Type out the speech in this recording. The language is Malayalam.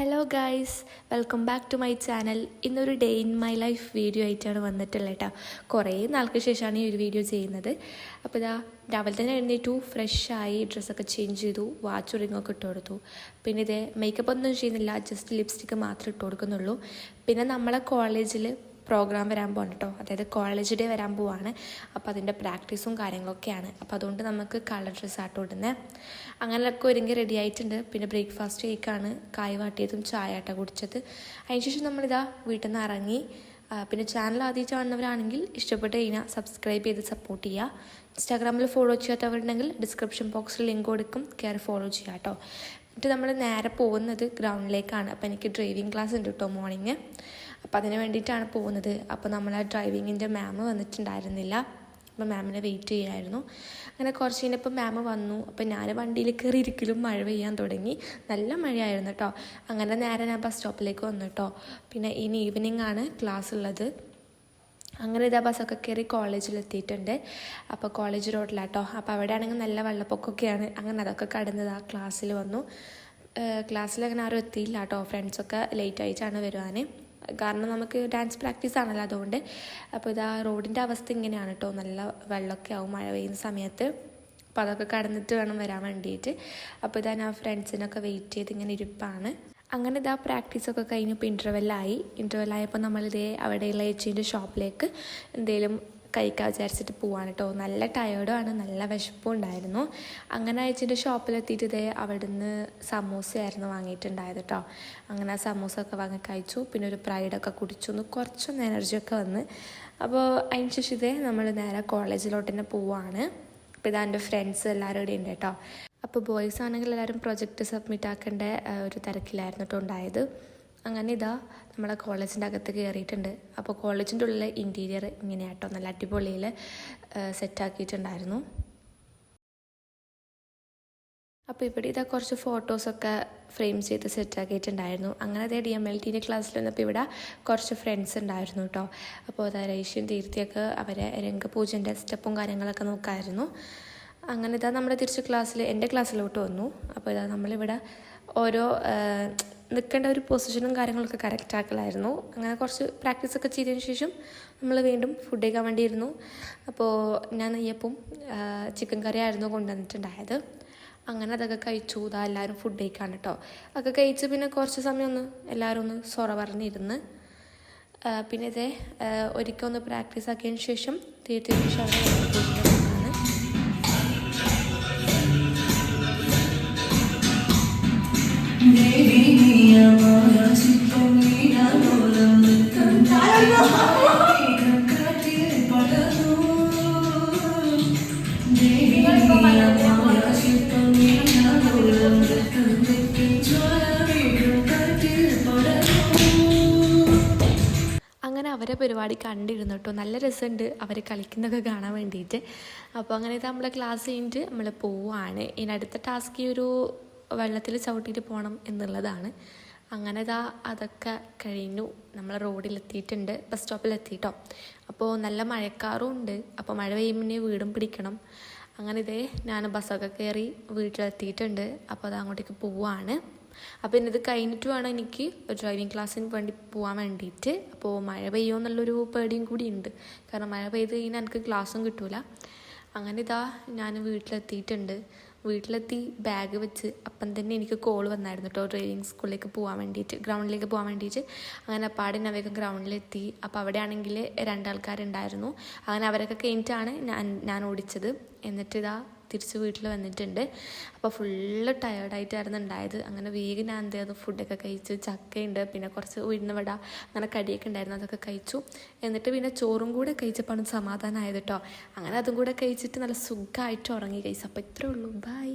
Hello guys, welcome back to my channel. ഇന്നൊരു day in my life video ആയിട്ടാണ് വന്നിട്ടുള്ളത് കേട്ടോ. കുറേ നാൾക്ക് ശേഷമാണ് ഈ ഒരു വീഡിയോ ചെയ്യുന്നത്. അപ്പോൾ ഇതാ രാവിലെ തന്നെ എഴുന്നേറ്റു, ഫ്രഷായി, ഡ്രസ്സൊക്കെ ചേഞ്ച് ചെയ്തു, വാച്ച് റിങ്ങൊക്കെ ഇട്ട് കൊടുത്തു. പിന്നെ ഇതേ മേക്കപ്പ് ഒന്നും ചെയ്യുന്നില്ല, ജസ്റ്റ് ലിപ്സ്റ്റിക്ക് മാത്രമേ ഇട്ട് കൊടുക്കുന്നുള്ളൂ. പിന്നെ നമ്മളെ കോളേജിൽ പ്രോഗ്രാം വരാൻ പോകണം കേട്ടോ, അതായത് കോളേജ് ഡേ വരാൻ പോവാണ്. അപ്പോൾ അതിൻ്റെ പ്രാക്ടീസും കാര്യങ്ങളൊക്കെയാണ്. അപ്പോൾ അതുകൊണ്ട് നമുക്ക് കളർ ഡ്രസ്സ് ആട്ടോ ഇടുന്നത്. അങ്ങനെയൊക്കെ ഒരുങ്ങി റെഡി ആയിട്ടുണ്ട്. പിന്നെ ബ്രേക്ക്ഫാസ്റ്റ് കേക്കാണ്, കായ് വാട്ടിയതും ചായ ആട്ടോ കുടിച്ചത്. അതിനുശേഷം നമ്മളിതാ വീട്ടിൽ നിന്ന് ഇറങ്ങി. പിന്നെ ചാനൽ ആദ്യമായിട്ട് കാണുന്നവരാണെങ്കിൽ ഇഷ്ടപ്പെട്ട് കഴിഞ്ഞാൽ സബ്സ്ക്രൈബ് ചെയ്ത് സപ്പോർട്ട് ചെയ്യുക. ഇൻസ്റ്റാഗ്രാമിൽ ഫോളോ ചെയ്യാത്തവരുണ്ടെങ്കിൽ ഡിസ്ക്രിപ്ഷൻ ബോക്സിൽ ലിങ്ക് കൊടുക്കും, കയറി ഫോളോ ചെയ്യുക കേട്ടോ. എന്നിട്ട് നമ്മൾ നേരെ പോകുന്നത് ഗ്രൗണ്ടിലേക്കാണ്. അപ്പോൾ എനിക്ക് ഡ്രൈവിംഗ് ക്ലാസ് ഉണ്ട് കേട്ടോ മോർണിംഗ്. അപ്പോൾ അതിന് വേണ്ടിയിട്ടാണ് പോകുന്നത്. അപ്പോൾ നമ്മൾ ആ ഡ്രൈവിങ്ങിൻ്റെ മാം വന്നിട്ടുണ്ടായിരുന്നില്ല. അപ്പോൾ മാമിനെ വെയിറ്റ് ചെയ്യായിരുന്നു. അങ്ങനെ കുറച്ച് കഴിഞ്ഞപ്പോൾ മാം വന്നു. അപ്പോൾ ഞാൻ വണ്ടിയിൽ കയറിയിരിക്കലും മഴ പെയ്യാൻ തുടങ്ങി. നല്ല മഴയായിരുന്നു കേട്ടോ. അങ്ങനെ നേരെ ഞാൻ ബസ് സ്റ്റോപ്പിലേക്ക് വന്നു കേട്ടോ. പിന്നെ ഇനി ഈവനിങ് ആണ് ക്ലാസ് ഉള്ളത്. അങ്ങനെ ഇതാ ബസ്സൊക്കെ കയറി കോളേജിലെത്തിയിട്ടുണ്ട്. അപ്പോൾ കോളേജ് റോഡിലാട്ടോ. അപ്പോൾ അവിടെ ആണെങ്കിൽ നല്ല വെള്ളപ്പൊക്കമൊക്കെയാണ്. അങ്ങനെ അതൊക്കെ കടന്നത് ആ ക്ലാസ്സിൽ വന്നു. ക്ലാസ്സിൽ അങ്ങനെ ആരും എത്തിയില്ല കേട്ടോ. ഫ്രണ്ട്സൊക്കെ ലേറ്റ് ആയിട്ടാണ് വരുവാൻ. കാരണം നമുക്ക് ഡാൻസ് പ്രാക്ടീസ് ആണല്ലോ, അതുകൊണ്ട്. അപ്പോൾ ഇതാ റോഡിൻ്റെ അവസ്ഥ ഇങ്ങനെയാണ് കേട്ടോ. നല്ല വെള്ളമൊക്കെ ആവും മഴ പെയ്യുന്ന സമയത്ത്. അപ്പോൾ അതൊക്കെ കടന്നിട്ട് വേണം വരാൻ വേണ്ടിയിട്ട്. അപ്പോൾ ഇതാ ഞാൻ ഫ്രണ്ട്സിനൊക്കെ വെയിറ്റ് ചെയ്ത് ഇങ്ങനെ ഇരിപ്പാണ്. അങ്ങനെ ഇതാ പ്രാക്ടീസൊക്കെ കഴിഞ്ഞപ്പോൾ ഇൻ്റർവെല്ലായപ്പോൾ നമ്മളിതേ അവിടെയുള്ള ചേച്ചീൻ്റെ ഷോപ്പിലേക്ക് എന്തെങ്കിലും കഴിക്കാൻ വിചാരിച്ചിട്ട് പോവാണ് കേട്ടോ. നല്ല ടയേർഡുമാണ്, നല്ല വിശപ്പും ഉണ്ടായിരുന്നു. അങ്ങനെ ചേച്ചീൻ്റെ ഷോപ്പിലെത്തിയിട്ട് ഇതേ അവിടുന്ന് സമൂസയായിരുന്നു വാങ്ങിയിട്ടുണ്ടായത് കേട്ടോ. അങ്ങനെ ആ സമൂസ ഒക്കെ വാങ്ങി കഴിച്ചു. പിന്നെ ഒരു പ്രൈഡൊക്കെ കുടിച്ചു, കുറച്ചൊന്ന് എനർജിയൊക്കെ വന്ന്. അപ്പോൾ അതിന് ശേഷം ഇതേ നമ്മൾ നേരെ കോളേജിലോട്ട് തന്നെ പോവാണ്. അപ്പോൾ ഇതാ എൻ്റെ ഫ്രണ്ട്സ് എല്ലാവരും ഇവിടെ ഉണ്ട് കേട്ടോ. അപ്പോൾ ബോയ്സ് ആണെങ്കിൽ എല്ലാവരും പ്രൊജക്റ്റ് സബ്മിറ്റ് ആക്കേണ്ട ഒരു തിരക്കിലായിരുന്നു കേട്ടോ ഉണ്ടായത്. അങ്ങനെ ഇതാ നമ്മളെ കോളേജിൻ്റെ അകത്ത് കയറിയിട്ടുണ്ട്. അപ്പോൾ കോളേജിൻ്റെ ഉള്ളിൽ ഇൻറ്റീരിയർ ഇങ്ങനെയാട്ടോ, നല്ല അടിപൊളിയിൽ സെറ്റാക്കിയിട്ടുണ്ടായിരുന്നു. അപ്പോൾ ഇവിടെ ഇതാ കുറച്ച് ഫോട്ടോസൊക്കെ ഫ്രെയിം ചെയ്ത് സെറ്റാക്കിയിട്ടുണ്ടായിരുന്നു. അങ്ങനെ അതേ DMLT ക്ലാസ്സിൽ വന്നപ്പോൾ ഇവിടെ കുറച്ച് ഫ്രണ്ട്സ് ഉണ്ടായിരുന്നു കേട്ടോ. അപ്പോൾ അതാ രേഷ്യം തീർത്തിയൊക്കെ അവരെ രംഗപൂജൻ്റെ സ്റ്റെപ്പും കാര്യങ്ങളൊക്കെ നോക്കായിരുന്നു. അങ്ങനെ ഇതാ നമ്മുടെ തിരിച്ച് എൻ്റെ ക്ലാസ്സിലോട്ട് വന്നു. അപ്പോൾ ഇതാ നമ്മളിവിടെ ഓരോ നിൽക്കേണ്ട ഒരു പൊസിഷനും കാര്യങ്ങളൊക്കെ കറക്റ്റ് ആക്കലായിരുന്നു. അങ്ങനെ കുറച്ച് പ്രാക്ടീസൊക്കെ ചെയ്തതിന് ശേഷം നമ്മൾ വീണ്ടും ഫുഡ് കഴിക്കാൻ വേണ്ടിയിരുന്നു. അപ്പോൾ ഞാൻ നെയ്യപ്പവും ചിക്കൻ കറി ആയിരുന്നു കൊണ്ടുവന്നിട്ടുണ്ടായത്. അങ്ങനെ അതൊക്കെ കഴിച്ചു. ഇതാ എല്ലാവരും ഫുഡ് കഴിക്കാൻ കേട്ടോ. അതൊക്കെ കഴിച്ച് പിന്നെ കുറച്ച് സമയം എല്ലാവരും ഒന്ന് സൊറ പറഞ്ഞിരുന്ന്. പിന്നെ ഇതേ ഒരിക്കൽ ഒന്ന് പ്രാക്ടീസ് ആക്കിയതിന് ശേഷം തീർച്ചയായിട്ടും അങ്ങനെ അവരെ പരിപാടി കണ്ടിരുന്നു കേട്ടോ. നല്ല രസമുണ്ട് അവർ കളിക്കുന്നതൊക്കെ കാണാൻ വേണ്ടിയിട്ട്. അപ്പോൾ അങ്ങനെ നമ്മളെ ക്ലാസ് കഴിഞ്ഞിട്ട് നമ്മൾ പോവുകയാണ്. ഇനി അടുത്ത ടാസ്ക് ഈ ഒരു വെള്ളത്തിൽ ചവിട്ടിയിട്ട് പോകണം എന്നുള്ളതാണ്. അങ്ങനെ അതൊക്കെ കഴിഞ്ഞു. നമ്മൾ റോഡിലെത്തിയിട്ടുണ്ട്, ബസ് സ്റ്റോപ്പിലെത്തിയിട്ടോ. അപ്പോൾ നല്ല മഴക്കാറും ഉണ്ട്. അപ്പോൾ മഴ പെയ്യുമ്പോൾ വീടും പിടിക്കണം. അങ്ങനെ ഞാൻ ബസ്സൊക്കെ കയറി വീട്ടിലെത്തിയിട്ടുണ്ട്. അപ്പോൾ അത് അങ്ങോട്ടേക്ക് പോവുകയാണ്. അപ്പോൾ ഇന്നത് കഴിഞ്ഞിട്ട് വേണം എനിക്ക് ഡ്രൈവിംഗ് ക്ലാസ്സിന് വേണ്ടി പോകാൻ വേണ്ടിയിട്ട്. അപ്പോൾ മഴ പെയ്യുമോ എന്നുള്ളൊരു പേടിയും കൂടി ഉണ്ട്. കാരണം മഴ പെയ്ത് കഴിഞ്ഞാൽ എനിക്ക് ക്ലാസ്സും കിട്ടില്ല. അങ്ങനെ ഞാൻ വീട്ടിലെത്തിയിട്ടുണ്ട്. വീട്ടിലെത്തി ബാഗ് വെച്ച് അപ്പം തന്നെ എനിക്ക് കോൾ വന്നായിരുന്നു കേട്ടോ, ഡ്രൈവിംഗ് സ്കൂളിലേക്ക് പോകാൻ വേണ്ടിയിട്ട്, ഗ്രൗണ്ടിലേക്ക് പോകാൻ വേണ്ടിയിട്ട്. അങ്ങനെ പാടിന് വേഗം ഗ്രൗണ്ടിലെത്തി. അപ്പോൾ അവിടെ ആണെങ്കിൽ 2 ആൾക്കാരുണ്ടായിരുന്നു. അങ്ങനെ അവരൊക്കെ കഴിഞ്ഞിട്ടാണ് ഞാൻ ഓടിച്ചത്. എന്നിട്ട് തിരിച്ച് വീട്ടിൽ വന്നിട്ടുണ്ട്. അപ്പോൾ ഫുള്ള് ടയേർഡായിട്ടായിരുന്നു ഉണ്ടായത്. അങ്ങനെ വേഗം ഞാൻ എന്ത് ചെയ്തു, ഫുഡൊക്കെ കഴിച്ചു. ചക്കയുണ്ട്, പിന്നെ കുറച്ച് ഉഴുന്ന് വട, അങ്ങനെ കടിയൊക്കെ ഉണ്ടായിരുന്നു, അതൊക്കെ കഴിച്ചു. എന്നിട്ട് പിന്നെ ചോറും കൂടെ കഴിച്ചപ്പോൾ സമാധാനമായത് കേട്ടോ. അങ്ങനെ അതും കൂടെ കഴിച്ചിട്ട് നല്ല സുഖമായിട്ട് ഉറങ്ങി കഴിച്ചു. അപ്പോൾ ഇത്രേ ഉള്ളൂ. ബൈ.